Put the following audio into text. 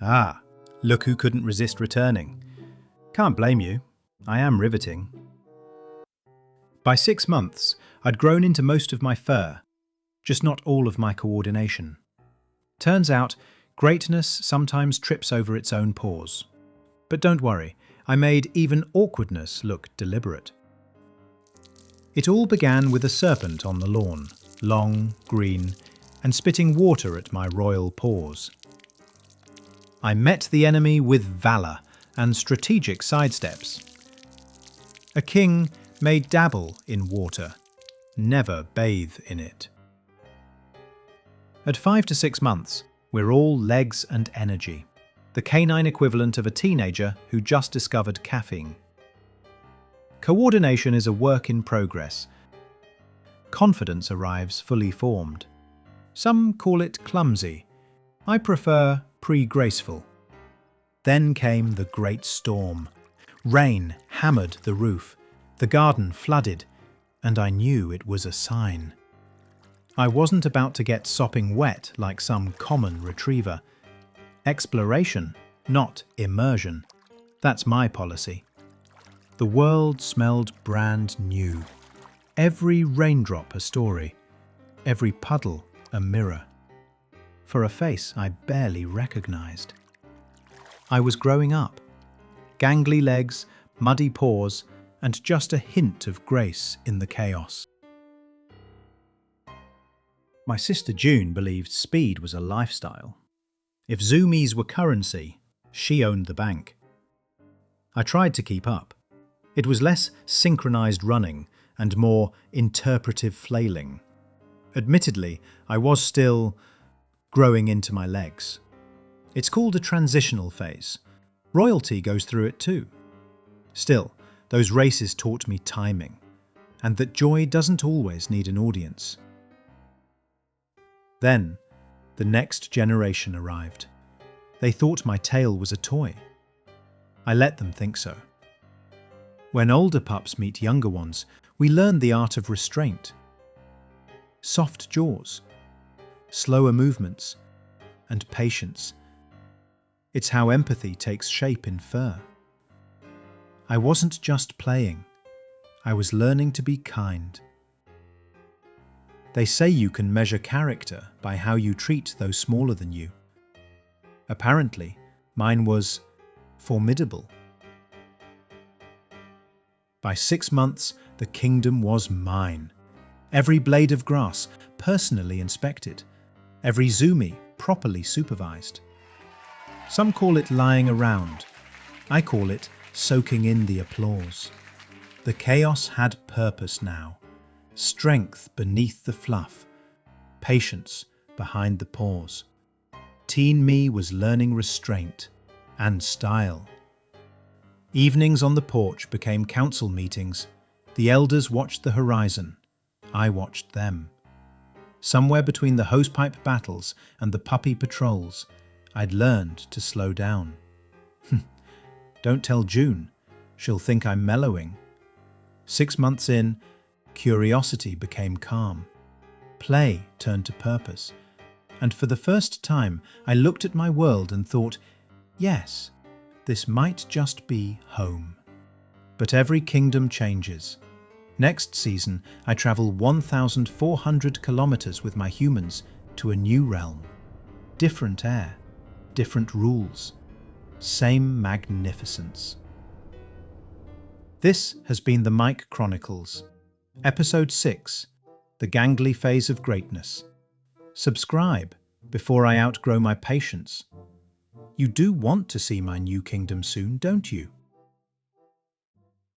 Ah, look who couldn't resist returning. Can't blame you. I am riveting. By 6 months, I'd grown into most of my fur, just not all of my coordination. Turns out, greatness sometimes trips over its own paws. But don't worry, I made even awkwardness look deliberate. It all began with a serpent on the lawn, long, green, and spitting water at my royal paws. I met the enemy with valour and strategic sidesteps. A king may dabble in water, never bathe in it. At 5 to 6 months, we're all legs and energy, the canine equivalent of a teenager who just discovered caffeine. Coordination is a work in progress. Confidence arrives fully formed. Some call it clumsy. I prefer pre-graceful. Then came the great storm. Rain hammered the roof. The garden flooded, and I knew it was a sign. I wasn't about to get sopping wet like some common retriever. Exploration, not immersion. That's my policy. The world smelled brand new. Every raindrop a story, every puddle a mirror. For a face I barely recognized. I was growing up. Gangly legs, muddy paws, and just a hint of grace in the chaos. My sister June believed speed was a lifestyle. If zoomies were currency, she owned the bank. I tried to keep up. It was less synchronized running and more interpretive flailing. Admittedly, I was still growing into my legs. It's called a transitional phase. Royalty goes through it too. Still, those races taught me timing, and that joy doesn't always need an audience. Then, the next generation arrived. They thought my tail was a toy. I let them think so. When older pups meet younger ones, we learn the art of restraint. Soft jaws, slower movements, and patience. It's how empathy takes shape in fur. I wasn't just playing. I was learning to be kind. They say you can measure character by how you treat those smaller than you. Apparently, mine was formidable. By 6 months, the kingdom was mine. Every blade of grass personally inspected. Every zoomie properly supervised. Some call it lying around. I call it soaking in the applause. The chaos had purpose now. Strength beneath the fluff. Patience behind the paws. Teen me was learning restraint and style. Evenings on the porch became council meetings. The elders watched the horizon. I watched them. Somewhere between the hosepipe battles and the puppy patrols, I'd learned to slow down. Don't tell June. She'll think I'm mellowing. 6 months in, curiosity became calm. Play turned to purpose. And for the first time, I looked at my world and thought, yes, this might just be home. But every kingdom changes. Next season, I travel 1,400 kilometers with my humans to a new realm. Different air, different rules, same magnificence. This has been the Mike Chronicles, Episode 6, The Gangly Phase of Greatness. Subscribe before I outgrow my patience. You do want to see my new kingdom soon, don't you?